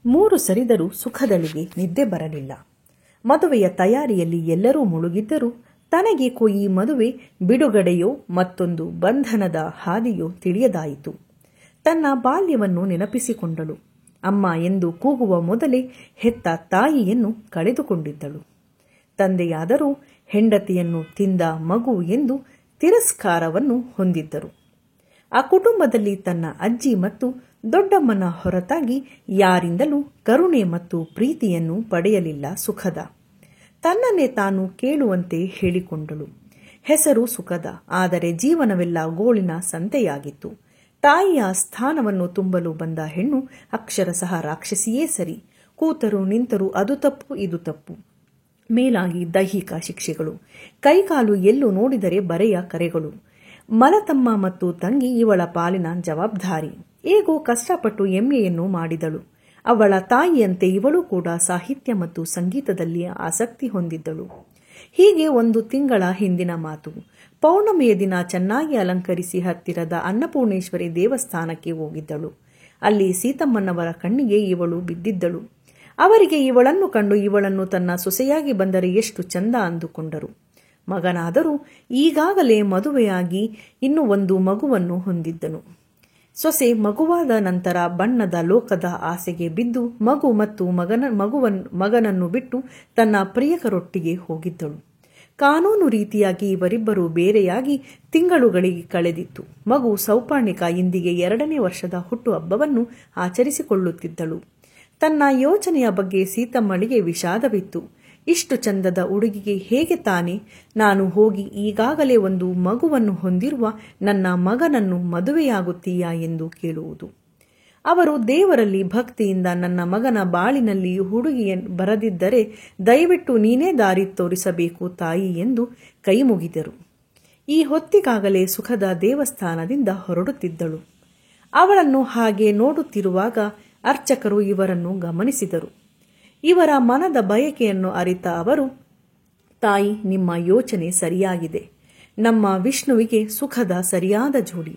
3 ಸರಿದರೂ ಸುಖದಳಿಗೆ ನಿದ್ದೆ ಬರಲಿಲ್ಲ. ಮದುವೆಯ ತಯಾರಿಯಲ್ಲಿ ಎಲ್ಲರೂ ಮುಳುಗಿದ್ದರೂ ತನಗೇಕೋ ಈ ಮದುವೆ ಬಿಡುಗಡೆಯೋ ಮತ್ತೊಂದು ಬಂಧನದ ಹಾದಿಯೋ ತಿಳಿಯದಾಯಿತು. ತನ್ನ ಬಾಲ್ಯವನ್ನು ನೆನಪಿಸಿಕೊಂಡಳು. ಅಮ್ಮ ಎಂದು ಕೂಗುವ ಮೊದಲೇ ಹೆತ್ತ ತಾಯಿಯನ್ನು ಕಳೆದುಕೊಂಡಿದ್ದಳು. ತಂದೆಯಾದರೂ ಹೆಂಡತಿಯನ್ನು ತಿಂದ ಮಗು ಎಂದು ತಿರಸ್ಕಾರವನ್ನು ಹೊಂದಿದ್ದರು. ಆ ಕುಟುಂಬದಲ್ಲಿ ತನ್ನ ಅಜ್ಜಿ ಮತ್ತು ದೊಡ್ಡಮ್ಮನ ಹೊರತಾಗಿ ಯಾರಿಂದಲೂ ಕರುಣೆ ಮತ್ತು ಪ್ರೀತಿಯನ್ನು ಪಡೆಯಲಿಲ್ಲ ಸುಖದ. ತನ್ನನ್ನೇ ತಾನು ಕೇಳುವಂತೆ ಹೇಳಿಕೊಂಡಳು. ಹೆಸರು ಸುಖದ, ಆದರೆ ಜೀವನವೆಲ್ಲ ಗೋಳಿನ ಸಂತೆಯಾಗಿತ್ತು. ತಾಯಿಯ ಸ್ಥಾನವನ್ನು ತುಂಬಲು ಬಂದ ಹೆಣ್ಣು ಅಕ್ಷರಶಃ ರಾಕ್ಷಸಿಯೇ ಸರಿ. ಕೂತರು ನಿಂತರು ಅದು ತಪ್ಪು ಇದು ತಪ್ಪು. ಮೇಲಾಗಿ ದೈಹಿಕ ಶಿಕ್ಷೆಗಳು, ಕೈಕಾಲು ಎಲ್ಲೂ ನೋಡಿದರೆ ಬರೆಯ ಕರೆಗಳು. ಮಲತಮ್ಮ ಮತ್ತು ತಂಗಿ ಇವಳ ಪಾಲಿನ ಜವಾಬ್ದಾರಿ. ಹೇಗೋ ಕಷ್ಟಪಟ್ಟು ಎಂಎಯನ್ನು ಮಾಡಿದಳು. ಅವಳ ತಾಯಿಯಂತೆ ಇವಳು ಕೂಡ ಸಾಹಿತ್ಯ ಮತ್ತು ಸಂಗೀತದಲ್ಲಿ ಆಸಕ್ತಿ ಹೊಂದಿದ್ದಳು. ಹೀಗೆ 1 ತಿಂಗಳ ಹಿಂದಿನ ಮಾತು. ಪೌರ್ಣಮಿಯ ದಿನ ಚೆನ್ನಾಗಿ ಅಲಂಕರಿಸಿ ಹತ್ತಿರದ ಅನ್ನಪೂರ್ಣೇಶ್ವರಿ ದೇವಸ್ಥಾನಕ್ಕೆ ಹೋಗಿದ್ದಳು. ಅಲ್ಲಿ ಸೀತಮ್ಮನವರ ಕಣ್ಣಿಗೆ ಇವಳು ಬಿದ್ದಿದ್ದಳು. ಅವರಿಗೆ ಇವಳನ್ನು ಕಂಡು ಇವಳನ್ನು ತನ್ನ ಸೊಸೆಯಾಗಿ ಬಂದರೆ ಎಷ್ಟು ಚಂದ ಅಂದುಕೊಂಡರು. ಮಗನಾದರೂ ಈಗಾಗಲೇ ಮದುವೆಯಾಗಿ ಇನ್ನೂ 1 ಮಗುವನ್ನು ಹೊಂದಿದ್ದನು. ಸೊಸೆ ಮಗುವಾದ ನಂತರ ಬಣ್ಣದ ಲೋಕದ ಆಸೆಗೆ ಬಿದ್ದು ಮಗು ಮತ್ತು ಮಗನನ್ನು ಬಿಟ್ಟು ತನ್ನ ಪ್ರಿಯಕರೊಟ್ಟಿಗೆ ಹೋಗಿದ್ದಳು. ಕಾನೂನು ರೀತಿಯಾಗಿ ಇವರಿಬ್ಬರು ಬೇರೆಯಾಗಿ ತಿಂಗಳುಗಳಿಗೆ ಕಳೆದಿತ್ತು. ಮಗು ಸೌಪರ್ಣಿಕ ಇಂದಿಗೆ 2ನೇ ವರ್ಷದ ಹುಟ್ಟುಹಬ್ಬವನ್ನು ಆಚರಿಸಿಕೊಳ್ಳುತ್ತಿದ್ದಳು. ತನ್ನ ಯೋಚನೆಯ ಬಗ್ಗೆ ಸೀತಮ್ಮಳಿಗೆ ವಿಷಾದವಿತ್ತು. ಇಷ್ಟು ಚಂದದ ಹುಡುಗಿಗೆ ಹೇಗೆ ತಾನೆ ನಾನು ಹೋಗಿ ಈಗಾಗಲೇ 1 ಮಗುವನ್ನು ಹೊಂದಿರುವ ನನ್ನ ಮಗನನ್ನು ಮದುವೆಯಾಗುತ್ತೀಯಾ ಎಂದು ಕೇಳುವುದು. ಅವರು ದೇವರಲ್ಲಿ ಭಕ್ತಿಯಿಂದ ನನ್ನ ಮಗನ ಬಾಳಿನಲ್ಲಿ ಹುಡುಗಿಯ ಬರದಿದ್ದರೆ ದಯವಿಟ್ಟು ನೀನೇ ದಾರಿ ತೋರಿಸಬೇಕು ತಾಯಿ ಎಂದು ಕೈ ಮುಗಿದರು. ಈ ಹೊತ್ತಿಗಾಗಲೇ ಸುಖದ ದೇವಸ್ಥಾನದಿಂದ ಹೊರಡುತ್ತಿದ್ದಳು. ಅವಳನ್ನು ಹಾಗೆ ನೋಡುತ್ತಿರುವಾಗ ಅರ್ಚಕರು ಇವರನ್ನು ಗಮನಿಸಿದರು. ಇವರ ಮನದ ಬಯಕೆಯನ್ನು ಅರಿತ ಅವರು, ತಾಯಿ, ನಿಮ್ಮ ಯೋಚನೆ ಸರಿಯಾಗಿದೆ. ನಮ್ಮ ವಿಷ್ಣುವಿಗೆ ಸುಖದ ಸರಿಯಾದ ಜೋಡಿ.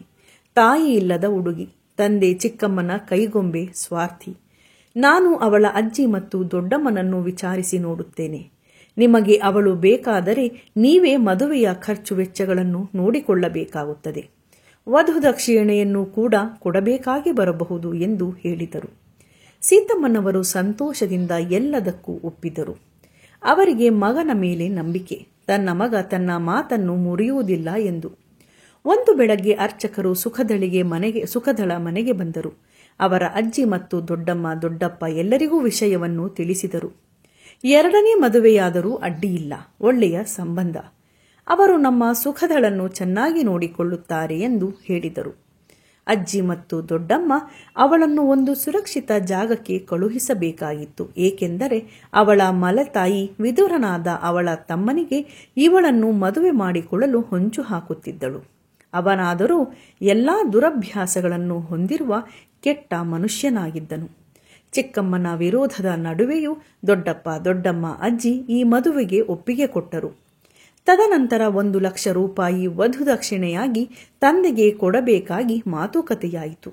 ತಾಯಿ ಇಲ್ಲದ ಹುಡುಗಿ, ತಂದೆ ಚಿಕ್ಕಮ್ಮನ ಕೈಗೊಂಬೆ, ಸ್ವಾರ್ಥಿ. ನಾನು ಅವಳ ಅಜ್ಜಿ ಮತ್ತು ದೊಡ್ಡಮ್ಮನನ್ನು ವಿಚಾರಿಸಿ ನೋಡುತ್ತೇನೆ. ನಿಮಗೆ ಅವಳು ಬೇಕಾದರೆ ನೀವೇ ಮದುವೆಯ ಖರ್ಚು ವೆಚ್ಚಗಳನ್ನು ನೋಡಿಕೊಳ್ಳಬೇಕಾಗುತ್ತದೆ. ವಧು ದಕ್ಷಿಣೆಯನ್ನು ಕೂಡ ಕೊಡಬೇಕಾಗಿ ಬರಬಹುದು ಎಂದು ಹೇಳಿದರು. ಸೀತಮ್ಮನವರು ಸಂತೋಷದಿಂದ ಎಲ್ಲದಕ್ಕೂ ಒಪ್ಪಿದರು. ಅವರಿಗೆ ಮಗನ ಮೇಲೆ ನಂಬಿಕೆ, ತನ್ನ ಮಗ ತನ್ನ ಮಾತನ್ನು ಮುರಿಯುವುದಿಲ್ಲ ಎಂದು. ಒಂದು ಬೆಳಗ್ಗೆ ಅರ್ಚಕರು ಸುಖದಳ ಮನೆಗೆ ಬಂದರು. ಅವರ ಅಜ್ಜಿ ಮತ್ತು ದೊಡ್ಡಪ್ಪ ಎಲ್ಲರಿಗೂ ವಿಷಯವನ್ನು ತಿಳಿಸಿದರು. 2ನೇ ಮದುವೆಯಾದರೂ ಅಡ್ಡಿಯಿಲ್ಲ, ಒಳ್ಳೆಯ ಸಂಬಂಧ. ಅವರು ನಮ್ಮ ಸುಖದಳನ್ನು ಚೆನ್ನಾಗಿ ನೋಡಿಕೊಳ್ಳುತ್ತಾರೆ ಎಂದು ಹೇಳಿದರು. ಅಜ್ಜಿ ಮತ್ತು ದೊಡ್ಡಮ್ಮ ಅವಳನ್ನು ಒಂದು ಸುರಕ್ಷಿತ ಜಾಗಕ್ಕೆ ಕಳುಹಿಸಬೇಕಾಗಿತ್ತು. ಏಕೆಂದರೆ ಅವಳ ಮಲತಾಯಿ ವಿದುರನಾದ ಅವಳ ತಮ್ಮನಿಗೆ ಇವಳನ್ನು ಮದುವೆ ಮಾಡಿಕೊಳ್ಳಲು ಹೊಂಚು ಹಾಕುತ್ತಿದ್ದಳು. ಅವನಾದರೂ ಎಲ್ಲಾ ದುರಭ್ಯಾಸಗಳನ್ನು ಹೊಂದಿರುವ ಕೆಟ್ಟ ಮನುಷ್ಯನಾಗಿದ್ದನು. ಚಿಕ್ಕಮ್ಮನ ವಿರೋಧದ ನಡುವೆಯೂ ದೊಡ್ಡಮ್ಮ ಅಜ್ಜಿ ಈ ಮದುವೆಗೆ ಒಪ್ಪಿಗೆ ಕೊಟ್ಟರು. ತದನಂತರ 1 ಲಕ್ಷ ರೂಪಾಯಿ ವಧು ದಕ್ಷಿಣೆಯಾಗಿ ತಂದೆಗೆ ಕೊಡಬೇಕಾಗಿ ಮಾತುಕತೆಯಾಯಿತು.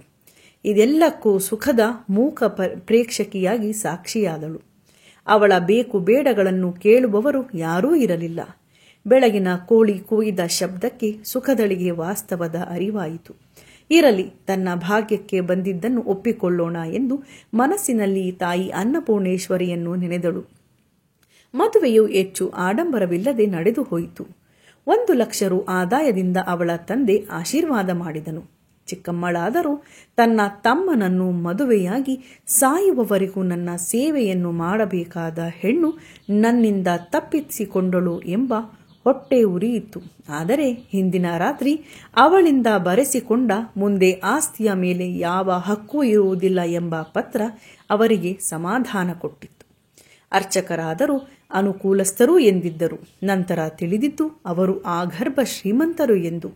ಇದೆಲ್ಲಕ್ಕೂ ಸುಖದ ಮೂಕ ಪ್ರೇಕ್ಷಕಿಯಾಗಿ ಸಾಕ್ಷಿಯಾದಳು. ಅವಳ ಬೇಕು ಬೇಡಗಳನ್ನು ಕೇಳುವವರು ಯಾರೂ ಇರಲಿಲ್ಲ. ಬೆಳಗಿನ ಕೋಳಿ ಕೂಗಿದ ಶಬ್ದಕ್ಕೆ ಸುಖದಳಿಗೆ ವಾಸ್ತವದ ಅರಿವಾಯಿತು. ಇರಲಿ, ತನ್ನ ಭಾಗ್ಯಕ್ಕೆ ಬಂದಿದ್ದನ್ನು ಒಪ್ಪಿಕೊಳ್ಳೋಣ ಎಂದು ಮನಸ್ಸಿನಲ್ಲಿ ತಾಯಿ ಅನ್ನಪೂರ್ಣೇಶ್ವರಿಯನ್ನು ನೆನೆದಳು. ಮದುವೆಯು ಹೆಚ್ಚು ಆಡಂಬರವಿಲ್ಲದೆ ನಡೆದು ಹೋಯಿತು. 1 ಲಕ್ಷ ರು ಆದಾಯದಿಂದ ಅವಳ ತಂದೆ ಆಶೀರ್ವಾದ ಮಾಡಿದನು. ಚಿಕ್ಕಮ್ಮಳಾದರೂ ತನ್ನ ತಮ್ಮನನ್ನು ಮದುವೆಯಾಗಿ ಸಾಯುವವರೆಗೂ ನನ್ನ ಸೇವೆಯನ್ನು ಮಾಡಬೇಕಾದ ಹೆಣ್ಣು ನನ್ನಿಂದ ತಪ್ಪಿಸಿಕೊಂಡಳು ಎಂಬ ಹೊಟ್ಟೆ ಉರಿಯಿತು. ಆದರೆ ಹಿಂದಿನ ರಾತ್ರಿ ಅವಳಿಂದ ಬರೆಸಿಕೊಂಡ ಮುಂದೆ ಆಸ್ತಿಯ ಮೇಲೆ ಯಾವ ಹಕ್ಕೂ ಇರುವುದಿಲ್ಲ ಎಂಬ ಪತ್ರ ಅವರಿಗೆ ಸಮಾಧಾನ ಕೊಟ್ಟಿತ್ತು. ಅರ್ಚಕರಾದರೂ ಅನುಕೂಲಸ್ಥರು ಎಂದಿದ್ದರು. ನಂತರ ತಿಳಿದಿದ್ದು ಅವರು ಆಗರ್ಭ ಶ್ರೀಮಂತರು ಎಂದು.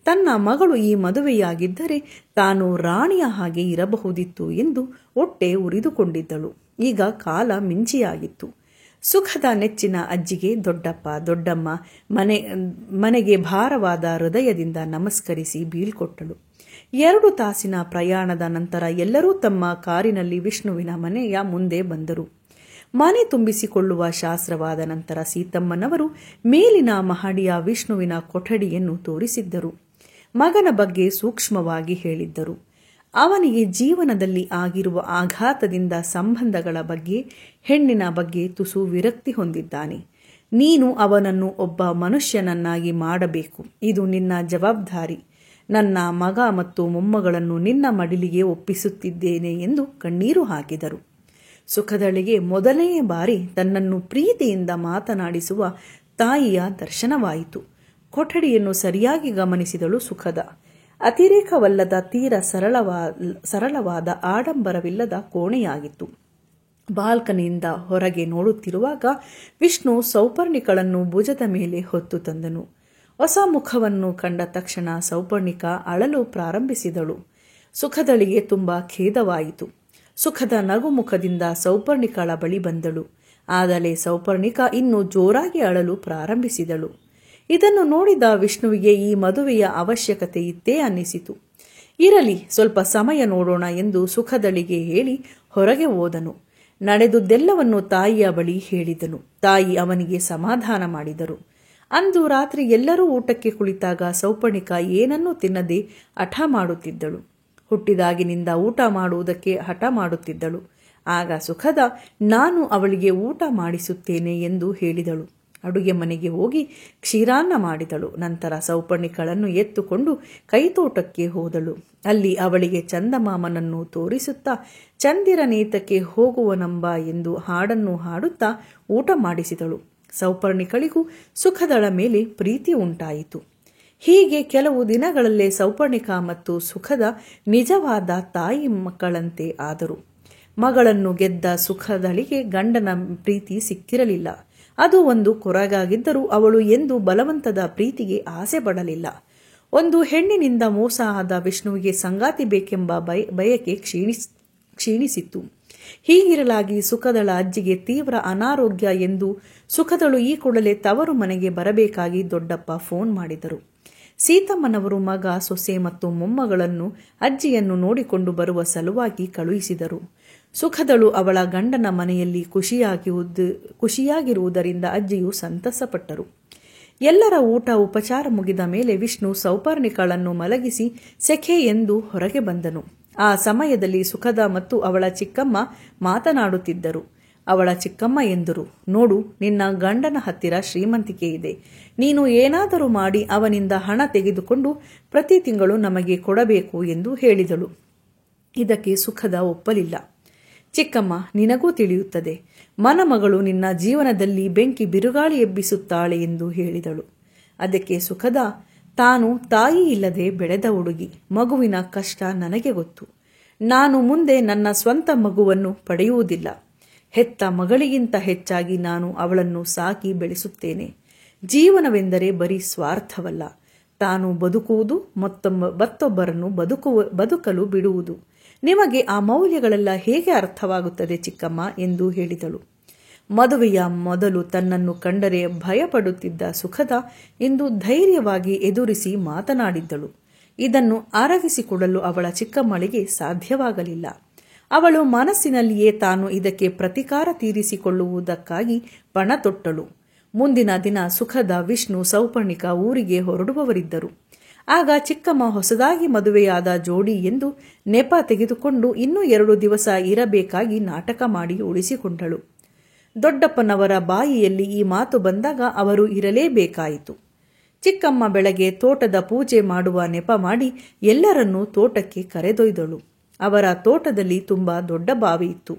ತನ್ನ ಮಗಳು ಈ ಮದುವೆಯಾಗಿದ್ದರೆ ತಾನು ರಾಣಿಯ ಹಾಗೆ ಇರಬಹುದಿತ್ತು ಎಂದು ಹೊಟ್ಟೆ ಉರಿದುಕೊಂಡಿದ್ದಳು. ಈಗ ಕಾಲ ಮಿಂಚಿಯಾಗಿತ್ತು. ಸುಖದ ನೆಚ್ಚಿನ ಅಜ್ಜಿಗೆ ದೊಡ್ಡಮ್ಮ ಮನೆಗೆ ಭಾರವಾದ ಹೃದಯದಿಂದ ನಮಸ್ಕರಿಸಿ ಬೀಳ್ಕೊಟ್ಟಳು. 2 ತಾಸಿನ ಪ್ರಯಾಣದ ನಂತರ ಎಲ್ಲರೂ ತಮ್ಮ ಕಾರಿನಲ್ಲಿ ವಿಷ್ಣುವಿನ ಮನೆಯ ಮುಂದೆ ಬಂದರು. ಮನೆ ತುಂಬಿಸಿಕೊಳ್ಳುವ ಶಾಸ್ತ್ರವಾದ ನಂತರ ಸೀತಮ್ಮನವರು ಮೇಲಿನ ಮಹಡಿಯ ವಿಷ್ಣುವಿನ ಕೊಠಡಿಯನ್ನು ತೋರಿಸಿದ್ದರು. ಮಗನ ಬಗ್ಗೆ ಸೂಕ್ಷ್ಮವಾಗಿ ಹೇಳಿದ್ದರು. ಅವನಿಗೆ ಜೀವನದಲ್ಲಿ ಆಗಿರುವ ಆಘಾತದಿಂದ ಸಂಬಂಧಗಳ ಬಗ್ಗೆ, ಹೆಣ್ಣಿನ ಬಗ್ಗೆ ತುಸು ವಿರಕ್ತಿ ಹೊಂದಿದ್ದಾನೆ. ನೀನು ಅವನನ್ನು ಒಬ್ಬ ಮನುಷ್ಯನನ್ನಾಗಿ ಮಾಡಬೇಕು. ಇದು ನಿನ್ನ ಜವಾಬ್ದಾರಿ. ನನ್ನ ಮಗ ಮತ್ತು ಮೊಮ್ಮಗಳನ್ನು ನಿನ್ನ ಮಡಿಲಿಗೆ ಒಪ್ಪಿಸುತ್ತಿದ್ದೇನೆ ಎಂದು ಕಣ್ಣೀರು ಹಾಕಿದರು. ಸುಖದಳಿಗೆ ಮೊದಲನೇ ಬಾರಿ ತನ್ನನ್ನು ಪ್ರೀತಿಯಿಂದ ಮಾತನಾಡಿಸುವ ತಾಯಿಯ ದರ್ಶನವಾಯಿತು. ಕೊಠಡಿಯನ್ನು ಸರಿಯಾಗಿ ಗಮನಿಸಿದಳು ಸುಖದ. ಅತಿರೇಕವಲ್ಲದ ತೀರ ಸರಳವಾದ ಆಡಂಬರವಿಲ್ಲದ ಕೋಣೆಯಾಗಿತ್ತು. ಬಾಲ್ಕನಿಯಿಂದ ಹೊರಗೆ ನೋಡುತ್ತಿರುವಾಗ ವಿಷ್ಣು ಸೌಪರ್ಣಿಕಳನ್ನು ಭುಜದ ಮೇಲೆ ಹೊತ್ತು ತಂದನು. ಹೊಸ ಮುಖವನ್ನು ಕಂಡ ತಕ್ಷಣ ಸೌಪರ್ಣಿಕ ಅಳಲು ಪ್ರಾರಂಭಿಸಿದಳು. ಸುಖದಳಿಗೆ ತುಂಬಾ ಖೇದವಾಯಿತು. ಸುಖದ ನಗುಮುಖದಿಂದ ಸೌಪರ್ಣಿಕಳ ಬಳಿ ಬಂದಳು. ಆದರೆ ಸೌಪರ್ಣಿಕ ಇನ್ನೂ ಜೋರಾಗಿ ಅಳಲು ಪ್ರಾರಂಭಿಸಿದಳು. ಇದನ್ನು ನೋಡಿದ ವಿಷ್ಣುವಿಗೆ ಈ ಮದುವೆಯ ಅವಶ್ಯಕತೆ ಇತ್ತೇ ಅನ್ನಿಸಿತು. ಇರಲಿ, ಸ್ವಲ್ಪ ಸಮಯ ನೋಡೋಣ ಎಂದು ಸುಖದಳಿಗೆ ಹೇಳಿ ಹೊರಗೆ ಹೋದನು. ನಡೆದುದೆಲ್ಲವನ್ನು ತಾಯಿಯ ಬಳಿ ಹೇಳಿದನು. ತಾಯಿ ಅವನಿಗೆ ಸಮಾಧಾನ ಮಾಡಿದರು. ಅಂದು ರಾತ್ರಿ ಎಲ್ಲರೂ ಊಟಕ್ಕೆ ಕುಳಿತಾಗ ಸೌಪರ್ಣಿಕ ಏನನ್ನೂ ತಿನ್ನದೆ ಹಠ ಮಾಡುತ್ತಿದ್ದಳು. ಹುಟ್ಟಿದಾಗಿನಿಂದ ಊಟ ಮಾಡುವುದಕ್ಕೆ ಹಠ ಮಾಡುತ್ತಿದ್ದಳು. ಆಗ ಸುಖದ ನಾನು ಅವಳಿಗೆ ಊಟ ಮಾಡಿಸುತ್ತೇನೆ ಎಂದು ಹೇಳಿದಳು. ಅಡುಗೆ ಮನೆಗೆ ಹೋಗಿ ಕ್ಷೀರಾನ್ನ ಮಾಡಿದಳು. ನಂತರ ಸೌಪರ್ಣಿಕಳನ್ನು ಎತ್ತುಕೊಂಡು ಕೈತೋಟಕ್ಕೆ ಹೋದಳು. ಅಲ್ಲಿ ಅವಳಿಗೆ ಚಂದಮಾಮನನ್ನು ತೋರಿಸುತ್ತಾ ಚಂದಿರನೇತಕ್ಕೆ ಹೋಗುವನಂಬ ಎಂದು ಹಾಡನ್ನು ಹಾಡುತ್ತಾ ಊಟ ಮಾಡಿಸಿದಳು. ಸೌಪರ್ಣಿಕಳಿಗೂ ಸುಖದಳ ಮೇಲೆ ಪ್ರೀತಿ ಉಂಟಾಯಿತು. ಹೀಗೆ ಕೆಲವು ದಿನಗಳಲ್ಲೇ ಸೌಪರ್ಣಿಕ ಮತ್ತು ಸುಖದ ನಿಜವಾದ ತಾಯಿ ಮಕ್ಕಳಂತೆ ಆದರು. ಮಗಳನ್ನು ಗೆದ್ದ ಸುಖದಳಿಗೆ ಗಂಡನ ಪ್ರೀತಿ ಸಿಕ್ಕಿರಲಿಲ್ಲ. ಅದು ಒಂದು ಕೊರಗಾಗಿದ್ದರೂ ಅವಳು ಎಂದೂ ಬಲವಂತದ ಪ್ರೀತಿಗೆ ಆಸೆ ಪಡಲಿಲ್ಲ. ಒಂದು ಹೆಣ್ಣಿನಿಂದ ಮೋಸ ಆದ ವಿಷ್ಣುವಿಗೆ ಸಂಗಾತಿ ಬೇಕೆಂಬ ಬಯಕೆ ಕ್ಷೀಣಿಸಿತ್ತು. ಹೀಗಿರಲಾಗಿ ಸುಖದಳ ಅಜ್ಜಿಗೆ ತೀವ್ರ ಅನಾರೋಗ್ಯ ಎಂದು ಸುಖದಳು ಈ ಕೂಡಲೇ ತವರು ಮನೆಗೆ ಬರಬೇಕಾಗಿ ದೊಡ್ಡಪ್ಪ ಫೋನ್ ಮಾಡಿದರು. ಸೀತಮ್ಮನವರು ಮಗ, ಸೊಸೆ ಮತ್ತು ಮೊಮ್ಮಗಳನ್ನು ಅಜ್ಜಿಯನ್ನು ನೋಡಿಕೊಂಡು ಬರುವ ಸಲುವಾಗಿ ಕಳುಹಿಸಿದರು. ಸುಖದಳು ಅವಳ ಗಂಡನ ಮನೆಯಲ್ಲಿ ಖುಷಿಯಾಗಿರುವುದರಿಂದ ಅಜ್ಜಿಯು ಸಂತಸಪಟ್ಟರು. ಎಲ್ಲರ ಊಟ ಉಪಚಾರ ಮುಗಿದ ಮೇಲೆ ವಿಷ್ಣು ಸೌಪರ್ಣಿಕಳನ್ನು ಮಲಗಿಸಿ ಸೆಖೆ ಎಂದು ಹೊರಗೆ ಬಂದನು. ಆ ಸಮಯದಲ್ಲಿ ಸುಖದ ಮತ್ತು ಅವಳ ಚಿಕ್ಕಮ್ಮ ಮಾತನಾಡುತ್ತಿದ್ದರು. ಅವಳ ಚಿಕ್ಕಮ್ಮ ಎಂದರು, ನೋಡು, ನಿನ್ನ ಗಂಡನ ಹತ್ತಿರ ಶ್ರೀಮಂತಿಕೆ ಇದೆ. ನೀನು ಏನಾದರೂ ಮಾಡಿ ಅವನಿಂದ ಹಣ ತೆಗೆದುಕೊಂಡು ಪ್ರತಿ ತಿಂಗಳು ನಮಗೆ ಕೊಡಬೇಕು ಎಂದು ಹೇಳಿದಳು. ಇದಕ್ಕೆ ಸುಖದ ಒಪ್ಪಲಿಲ್ಲ. ಚಿಕ್ಕಮ್ಮ, ನಿನಗೂ ತಿಳಿಯುತ್ತದೆ, ಮನಮಗಳು ನಿನ್ನ ಜೀವನದಲ್ಲಿ ಬೆಂಕಿ ಬಿರುಗಾಳಿ ಎಬ್ಬಿಸುತ್ತಾಳೆ ಎಂದು ಹೇಳಿದಳು. ಅದಕ್ಕೆ ಸುಖದ, ತಾನು ತಾಯಿ ಇಲ್ಲದೆ ಬೆಳೆದ ಹುಡುಗಿ, ಮಗುವಿನ ಕಷ್ಟ ನನಗೆ ಗೊತ್ತು. ನಾನು ಮುಂದೆ ನನ್ನ ಸ್ವಂತ ಮಗುವನ್ನು ಪಡೆಯುವುದಿಲ್ಲ. ಹೆತ್ತ ಮಗಳಿಗಿಂತ ಹೆಚ್ಚಾಗಿ ನಾನು ಅವಳನ್ನು ಸಾಕಿ ಬೆಳೆಸುತ್ತೇನೆ. ಜೀವನವೆಂದರೆ ಬರೀ ಸ್ವಾರ್ಥವಲ್ಲ, ತಾನು ಬದುಕುವುದು ಮತ್ತೊಬ್ಬರನ್ನು ಬದುಕಲು ಬಿಡುವುದು. ನಿಮಗೆ ಆ ಮೌಲ್ಯಗಳೆಲ್ಲ ಹೇಗೆ ಅರ್ಥವಾಗುತ್ತದೆ ಚಿಕ್ಕಮ್ಮ ಎಂದು ಹೇಳಿದಳು. ಮದುವೆಯ ಮೊದಲು ತನ್ನನ್ನು ಕಂಡರೆ ಭಯಪಡುತ್ತಿದ್ದ ಸುಖದ ಇಂದು ಧೈರ್ಯವಾಗಿ ಎದುರಿಸಿ ಮಾತನಾಡಿದ್ದಳು. ಇದನ್ನು ಅರಗಿಸಿಕೊಡಲು ಅವಳ ಚಿಕ್ಕಮ್ಮಳಿಗೆ ಸಾಧ್ಯವಾಗಲಿಲ್ಲ. ಅವಳು ಮನಸ್ಸಿನಲ್ಲಿಯೇ ತಾನು ಇದಕ್ಕೆ ಪ್ರತಿಕಾರ ತೀರಿಸಿಕೊಳ್ಳುವುದಕ್ಕಾಗಿ ಪಣ ತೊಟ್ಟಳು. ಮುಂದಿನ ದಿನ ಸುಖದ, ವಿಷ್ಣು, ಸೌಪರ್ಣಿಕ ಊರಿಗೆ ಹೊರಡುವವರಿದ್ದರು. ಆಗ ಚಿಕ್ಕಮ್ಮ ಹೊಸದಾಗಿ ಮದುವೆಯಾದ ಜೋಡಿ ಎಂದು ನೆಪ ತೆಗೆದುಕೊಂಡು ಇನ್ನೂ 2 ದಿವಸ ಇರಬೇಕಾಗಿ ನಾಟಕ ಮಾಡಿ ಉಳಿಸಿಕೊಂಡಳು. ದೊಡ್ಡಪ್ಪನವರ ಬಾಯಿಯಲ್ಲಿ ಈ ಮಾತು ಬಂದಾಗ ಅವರು ಇರಲೇಬೇಕಾಯಿತು. ಚಿಕ್ಕಮ್ಮ ಬೆಳಗ್ಗೆ ತೋಟದ ಪೂಜೆ ಮಾಡುವ ನೆಪ ಮಾಡಿ ಎಲ್ಲರನ್ನೂ ತೋಟಕ್ಕೆ ಕರೆದೊಯ್ದಳು. ಅವರ ತೋಟದಲ್ಲಿ ತುಂಬಾ ದೊಡ್ಡ ಬಾವಿ ಇತ್ತು.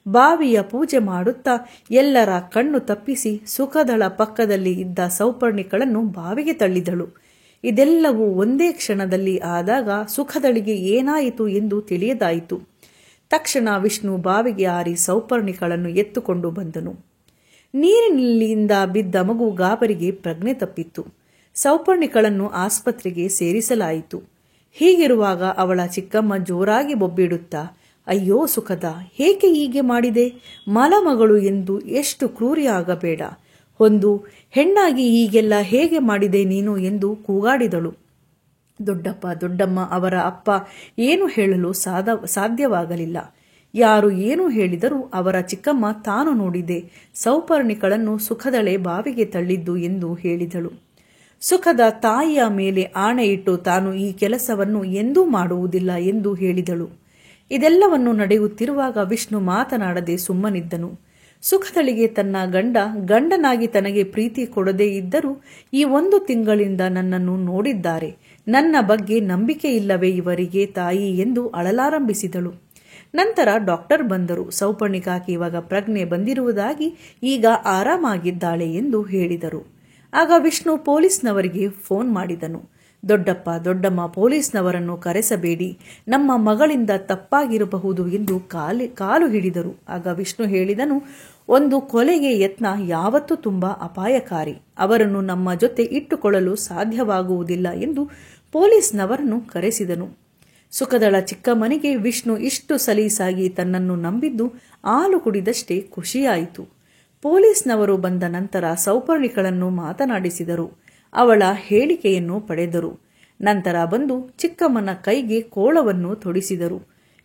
ಬಾವಿಯ ಪೂಜೆ ಮಾಡುತ್ತಾ ಎಲ್ಲರ ಕಣ್ಣು ತಪ್ಪಿಸಿ ಸುಖದಳ ಪಕ್ಕದಲ್ಲಿ ಇದ್ದ ಸೌಪರ್ಣಿಕಳನ್ನು ಬಾವಿಗೆ ತಳ್ಳಿದಳು. ಇದೆಲ್ಲವೂ ಒಂದೇ ಕ್ಷಣದಲ್ಲಿ ಆದಾಗ ಸುಖದಳಿಗೆ ಏನಾಯಿತು ಎಂದು ತಿಳಿಯದಾಯಿತು. ತಕ್ಷಣ ವಿಷ್ಣು ಬಾವಿಗೆ ಹಾರಿ ಸೌಪರ್ಣಿಕಳನ್ನು ಎತ್ತುಕೊಂಡು ಬಂದನು. ನೀರಿನಿಂದ ಬಿದ್ದ ಮಗು ಗಾಬರಿಗೆ ಪ್ರಜ್ಞೆ ತಪ್ಪಿತ್ತು. ಸೌಪರ್ಣಿಕಳನ್ನು ಆಸ್ಪತ್ರೆಗೆ ಸೇರಿಸಲಾಯಿತು. ಹೀಗಿರುವಾಗ ಅವಳ ಚಿಕ್ಕಮ್ಮ ಜೋರಾಗಿ ಬೊಬ್ಬಿಡುತ್ತಾ, ಅಯ್ಯೋ ಸುಖದ, ಏಕೆ ಹೀಗೆ ಮಾಡಿದೆ? ಮಲಮಗಳು ಎಂದು ಎಷ್ಟು ಕ್ರೂರಿಯಾಗಬೇಡ. ಒಂದು ಹೆಣ್ಣಾಗಿ ಹೀಗೆಲ್ಲ ಹೇಗೆ ಮಾಡಿದೆ ನೀನು ಎಂದು ಕೂಗಾಡಿದಳು. ದೊಡ್ಡಪ್ಪ ದೊಡ್ಡಮ್ಮ ಅವರ ಅಪ್ಪ ಏನು ಹೇಳಲು ಸಾಧ್ಯವಾಗಲಿಲ್ಲ. ಯಾರು ಏನು ಹೇಳಿದರೂ ಅವರ ಚಿಕ್ಕಮ್ಮ ತಾನು ನೋಡಿದೆ, ಸೌಪರ್ಣಿಗಳನ್ನು ಸುಖದಳೆ ಬಾವಿಗೆ ತಳ್ಳಿದ್ದು ಎಂದು ಹೇಳಿದಳು. ಸುಖದ ತಾಯಿಯ ಮೇಲೆ ಆಣೆಯಿಟ್ಟು ತಾನು ಈ ಕೆಲಸವನ್ನು ಎಂದೂ ಮಾಡುವುದಿಲ್ಲ ಎಂದು ಹೇಳಿದಳು. ಇದೆಲ್ಲವನ್ನು ನಡೆಯುತ್ತಿರುವಾಗ ವಿಷ್ಣು ಮಾತನಾಡದೆ ಸುಮ್ಮನಿದ್ದನು. ಸುಖದಳಿಗೆ ತನ್ನ ಗಂಡನಾಗಿ ತನಗೆ ಪ್ರೀತಿ ಕೊಡದೇ ಇದ್ದರೂ ಈ 1 ತಿಂಗಳಿಂದ ನನ್ನನ್ನು ನೋಡಿದ್ದಾರೆ, ನನ್ನ ಬಗ್ಗೆ ನಂಬಿಕೆ ಇಲ್ಲವೇ ಇವರಿಗೆ ತಾಯಿ ಎಂದು ಅಳಲಾರಂಭಿಸಿದಳು. ನಂತರ ಡಾಕ್ಟರ್ ಬಂದರು. ಸೌಪರ್ಣಿಕಾಕಿ ಇವಾಗ ಪ್ರಜ್ಞೆ ಬಂದಿರುವುದಾಗಿ, ಈಗ ಆರಾಮಾಗಿದ್ದಾಳೆ ಎಂದು ಹೇಳಿದರು. ಆಗ ವಿಷ್ಣು ಪೊಲೀಸ್ನವರಿಗೆ ಫೋನ್ ಮಾಡಿದನು. ದೊಡ್ಡಪ್ಪ ದೊಡ್ಡಮ್ಮ, ಪೊಲೀಸ್ನವರನ್ನು ಕರೆಸಬೇಡಿ, ನಮ್ಮ ಮಗಳಿಂದ ತಪ್ಪಾಗಿರಬಹುದು ಎಂದು ಕಾಲು ಹಿಡಿದರು. ಆಗ ವಿಷ್ಣು ಹೇಳಿದನು, ಒಂದು ಕೊಲೆಗೆ ಯತ್ನ ಯಾವತ್ತೂ ತುಂಬಾ ಅಪಾಯಕಾರಿ, ಅವರನ್ನು ನಮ್ಮ ಜೊತೆ ಇಟ್ಟುಕೊಳ್ಳಲು ಸಾಧ್ಯವಾಗುವುದಿಲ್ಲ ಎಂದು ಪೊಲೀಸ್ನವರನ್ನು ಕರೆಸಿದನು. ಸುಖದಳ ಚಿಕ್ಕಮ್ಮನಿಗೆ ವಿಷ್ಣು ಇಷ್ಟು ಸಲೀಸಾಗಿ ತನ್ನನ್ನು ನಂಬಿದ್ದು ಹಾಲು ಕುಡಿದಷ್ಟೇ ಖುಷಿಯಾಯಿತು. ಪೊಲೀಸ್ನವರು ಬಂದ ನಂತರ ಸೌಪರ್ಣಿಗಳನ್ನು ಮಾತನಾಡಿಸಿದರು. ಅವಳ ಹೇಳಿಕೆಯನ್ನು ಪಡೆದರು. ನಂತರ ಬಂದು ಚಿಕ್ಕಮ್ಮನ ಕೈಗೆ ಕೋಳವನ್ನು ತೊಡಿಸಿದರು.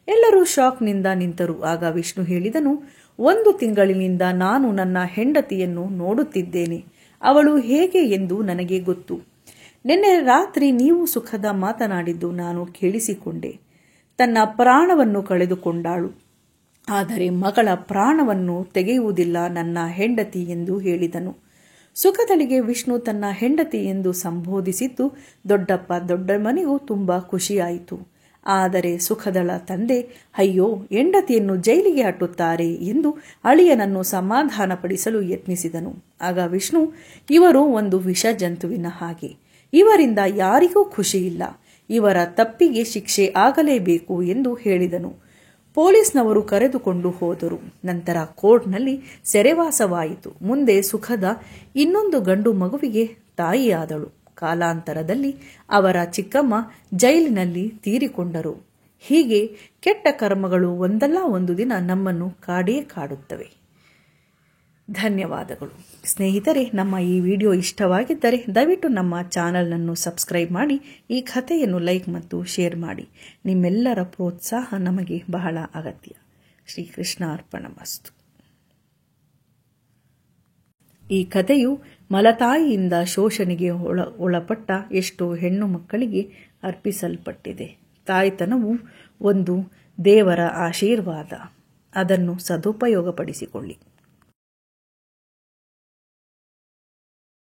ಎಲ್ಲರೂ ಶಾಕ್ನಿಂದ ನಿಂತರು. ಆಗ ವಿಷ್ಣು ಹೇಳಿದನು, 1 ತಿಂಗಳಿನಿಂದ ನಾನು ನನ್ನ ಹೆಂಡತಿಯನ್ನು ನೋಡುತ್ತಿದ್ದೇನೆ, ಅವಳು ಹೇಗೆ ಎಂದು ನನಗೆ ಗೊತ್ತು. ನಿನ್ನೆ ರಾತ್ರಿ ನೀವು ಸುಖದ ಮಾತನಾಡಿದ್ದು ನಾನು ಕೇಳಿಸಿಕೊಂಡೆ. ತನ್ನ ಪ್ರಾಣವನ್ನು ಕಳೆದುಕೊಂಡಾಳು, ಆದರೆ ಮಗಳ ಪ್ರಾಣವನ್ನು ತೆಗೆಯುವುದಿಲ್ಲ ನನ್ನ ಹೆಂಡತಿ ಎಂದು ಹೇಳಿದನು. ಸುಖದಳಿಗೆ ವಿಷ್ಣು ತನ್ನ ಹೆಂಡತಿ ಎಂದು ಸಂಬೋಧಿಸಿದ್ದು ದೊಡ್ಡಪ್ಪ ದೊಡ್ಡಮ್ಮನಿಗೂ ತುಂಬಾ ಖುಷಿಯಾಯಿತು. ಆದರೆ ಸುಖದಳ ತಂದೆ, ಅಯ್ಯೋ, ಹೆಂಡತಿಯನ್ನು ಜೈಲಿಗೆ ಅಟ್ಟುತ್ತಾರೆ ಎಂದು ಅಳಿಯನನ್ನು ಸಮಾಧಾನಪಡಿಸಲು ಯತ್ನಿಸಿದನು. ಆಗ ವಿಷ್ಣು, ಇವರು ಒಂದು ವಿಷ ಜಂತುವಿನ ಹಾಗೆ, ಇವರಿಂದ ಯಾರಿಗೂ ಖುಷಿಯಿಲ್ಲ, ಇವರ ತಪ್ಪಿಗೆ ಶಿಕ್ಷೆ ಆಗಲೇಬೇಕು ಎಂದು ಹೇಳಿದನು. ಪೊಲೀಸ್ನವರು ಕರೆದುಕೊಂಡು ಹೋದರು. ನಂತರ ಕೋರ್ಟ್ನಲ್ಲಿ ಸೆರೆವಾಸವಾಯಿತು. ಮುಂದೆ ಸುಖದ ಇನ್ನೊಂದು ಗಂಡು ಮಗುವಿಗೆ ತಾಯಿಯಾದಳು. ಕಾಲಾಂತರದಲ್ಲಿ ಅವರ ಚಿಕ್ಕಮ್ಮ ಜೈಲಿನಲ್ಲಿ ತೀರಿಕೊಂಡರು. ಹೀಗೆ ಕೆಟ್ಟ ಕರ್ಮಗಳು ಒಂದಲ್ಲ ಒಂದು ದಿನ ನಮ್ಮನ್ನು ಕಾಡೇ ಕಾಡುತ್ತವೆ. ಧನ್ಯವಾದಗಳು ಸ್ನೇಹಿತರೆ. ನಮ್ಮ ಈ ವಿಡಿಯೋ ಇಷ್ಟವಾಗಿದ್ದರೆ ದಯವಿಟ್ಟು ನಮ್ಮ ಚಾನಲನ್ನು ಸಬ್ಸ್ಕ್ರೈಬ್ ಮಾಡಿ, ಈ ಕಥೆಯನ್ನು ಲೈಕ್ ಮತ್ತು ಶೇರ್ ಮಾಡಿ. ನಿಮ್ಮೆಲ್ಲರ ಪ್ರೋತ್ಸಾಹ ನಮಗೆ ಬಹಳ ಅಗತ್ಯ. ಶ್ರೀಕೃಷ್ಣ ಅರ್ಪಣಮಸ್ತು. ಈ ಕಥೆಯು ಮಲತಾಯಿಯಿಂದ ಶೋಷಣೆಗೆ ಒಳಪಟ್ಟ ಎಷ್ಟೋ ಹೆಣ್ಣು ಮಕ್ಕಳಿಗೆ ಅರ್ಪಿಸಲ್ಪಟ್ಟಿದೆ. ತಾಯ್ತನವು ಒಂದು ದೇವರ ಆಶೀರ್ವಾದ, ಅದನ್ನು ಸದುಪಯೋಗಪಡಿಸಿಕೊಳ್ಳಿ.